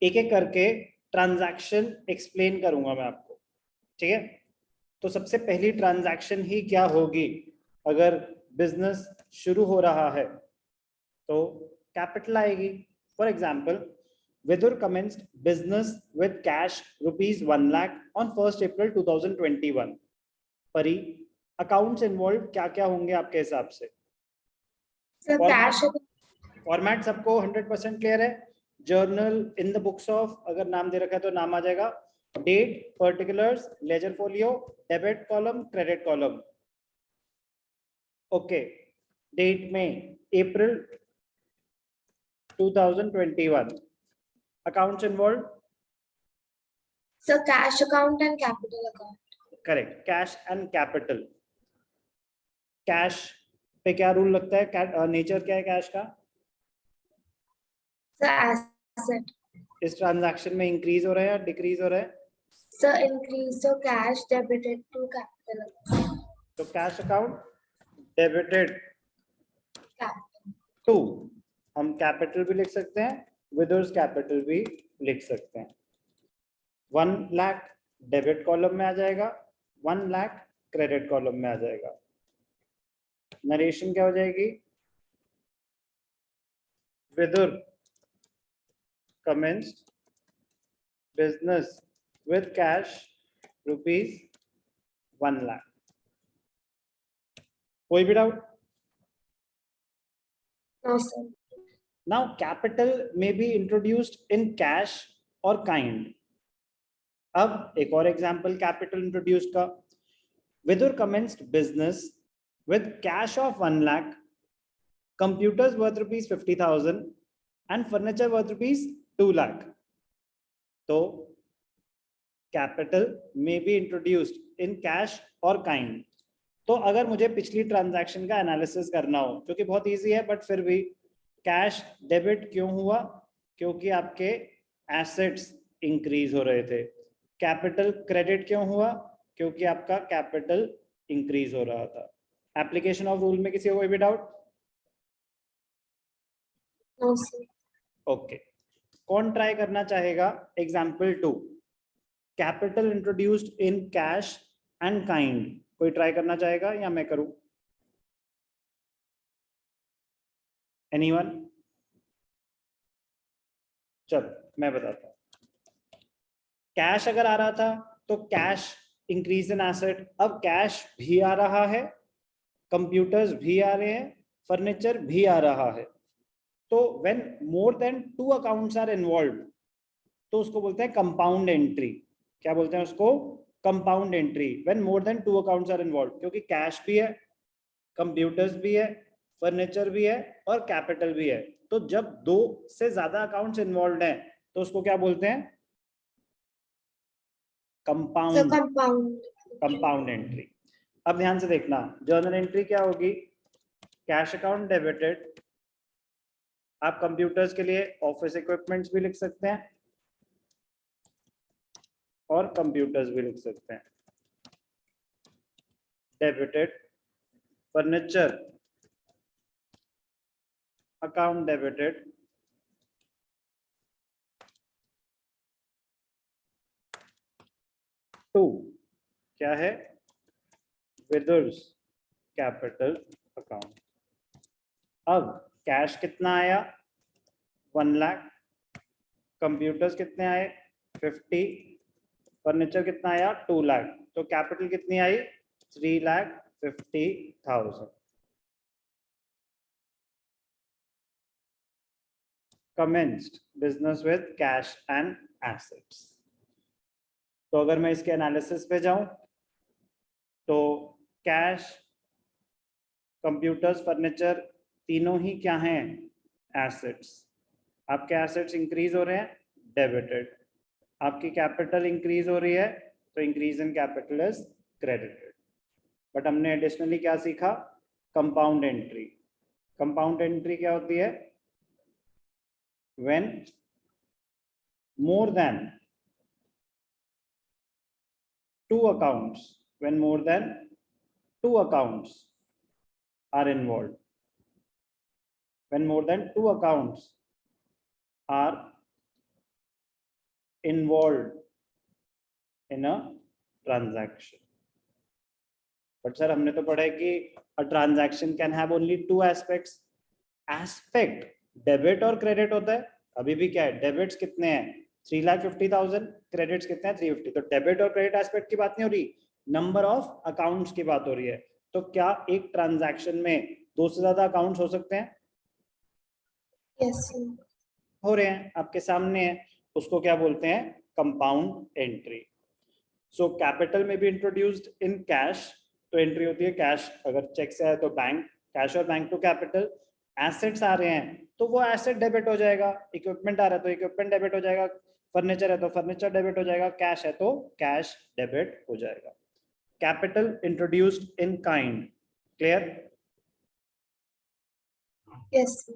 एक एक करके ट्रांजैक्शन एक्सप्लेन करूंगा मैं आपको, ठीक है। तो सबसे पहली ट्रांजैक्शन ही क्या होगी अगर बिजनेस शुरू हो रहा है, तो कैपिटल आएगी। For example, Vidur commenced business with cash ₹1 lakh on 1 April 2021। परी, अकाउंट्स इन्वॉल्व क्या क्या होंगे आपके हिसाब से? सर कैश फॉर्मेट सबको 100% क्लियर है? Journal in the books of अगर नाम दे रखा है तो नाम आ जाएगा, date, particulars, ledger folio, debit column, credit column. Okay, date में April 2021, accounts involve, sir cash account and capital account. Correct, cash and capital. Cash पे क्या रूल लगता है, नेचर क्या है कैश का? Sir asset. इस ट्रांजैक्शन में इंक्रीज हो रहा है या डिक्रीज हो रहा है? Sir increase, so cash debited to capital account. तो cash account debited capital to, हम कैपिटल भी लिख सकते हैं, विदर्स कैपिटल भी लिख सकते हैं। 1 लाख डेबिट कॉलम में आ जाएगा, 1 लाख क्रेडिट कॉलम में आ जाएगा। नरेशन क्या हो जाएगी? Vidur commenced business with cash ₹1 lakh. कोई भी doubt? No sir. Now capital may be introduced in cash or kind. अब एक और एग्जांपल कैपिटल इंट्रोड्यूस का, Vidur commenced business with cash of 1 lakh, computers worth ₹50,000 and furniture worth ₹2 lakh. तो capital may be introduced in cash or kind. तो अगर मुझे पिछली transaction का एनालिसिस करना हो, जो कि बहुत इजी है बट फिर भी, कैश डेबिट क्यों हुआ? क्योंकि आपके एसेट्स इंक्रीज हो रहे थे। कैपिटल क्रेडिट क्यों हुआ? क्योंकि आपका कैपिटल इंक्रीज हो रहा था। एप्लीकेशन ऑफ रूल में किसी को कोई भी डाउट? No sir. ओके, कौन ट्राई करना चाहेगा? Example 2, capital introduced in cash and kind. कोई ट्राई करना चाहेगा या मैं करूं? एनीवन? चलो मैं बताता हूं। कैश अगर आ रहा था तो कैश इंक्रीज इन एसेट, अब कैश भी आ रहा है, कंप्यूटर्स भी आ रहे हैं, फर्नीचर भी आ रहा है। तो when more than 2 accounts are involve, तो उसको बोलते हैं कंपाउंड एंट्री। क्या बोलते हैं उसको? Compound entry, when more than 2 accounts are involve. क्योंकि कैश भी है, कंप्यूटर्स भी है, फर्नीचर भी है और कैपिटल भी है। तो जब 2 से ज्यादा अकाउंट्स इन्वॉल्व हैं तो उसको क्या बोलते हैं? Compound, compound entry. अब ध्यान से देखना, जर्नल एंट्री क्या होगी? कैश अकाउंट डेबिटेड, आप कंप्यूटर्स के लिए ऑफिस इक्विपमेंट्स भी लिख सकते हैं और कंप्यूटर्स भी लिख सकते हैं। Debited furniture account debited, to क्या है? विदर्स कैपिटल अकाउंट। अब कैश कितना आया? 1 लाख, कंप्यूटर्स कितने आए? 50, फर्नीचर कितना आया? 2 लाख। तो कैपिटल कितनी आई? 3,50,000। commenced business with cash and assets। तो अगर मैं इसके एनालिसिस पे जाऊं तो कैश, कंप्यूटर्स, फर्नीचर तीनों ही क्या हैं? एसेट्स। आपके एसेट्स इंक्रीज हो रहे हैं, डेबिटेड। आपकी कैपिटल इंक्रीज हो रही है तो increase in capital is credited. But हमने एडिशनली क्या सीखा? Compound entry. कंपाउंड एंट्री क्या होती है? When more than 2 accounts, when more than 2 accounts are involved, when more than 2 accounts are involved in a transaction. But sir, हमने तो पढ़ा है कि a transaction can have only two aspects. Aspect debit और credit होता है. अभी भी क्या है, डेबिट्स कितने हैं 3,50,000, क्रेडिट्स कितने हैं 350. तो डेबिट और क्रेडिट एस्पेक्ट की बात नहीं हो रही, नंबर ऑफ अकाउंट्स की बात हो रही है. तो क्या एक ट्रांजैक्शन में दो से ज्यादा अकाउंट्स हो सकते हैं? Yes, sir. हो रहे हैं, आपके सामने है. उसको क्या बोलते हैं, कंपाउंड एंट्री. सो कैपिटल में भी इंट्रोड्यूस्ड इन कैश. तो एंट्री होती है कैश, अगर चेक से है तो बैंक, कैश और बैंक टू कैपिटल. एसेट्स आ रहे हैं तो वो एसेट डेबिट हो जाएगा. इक्विपमेंट आ रहा है तो इक्विपमेंट डेबिट हो जाएगा. फर्नीचर है तो फर्नीचर डेबिट हो जाएगा. कैश है तो कैश डेबिट हो जाएगा. Capital introduced in kind. Clear? Yes, sir.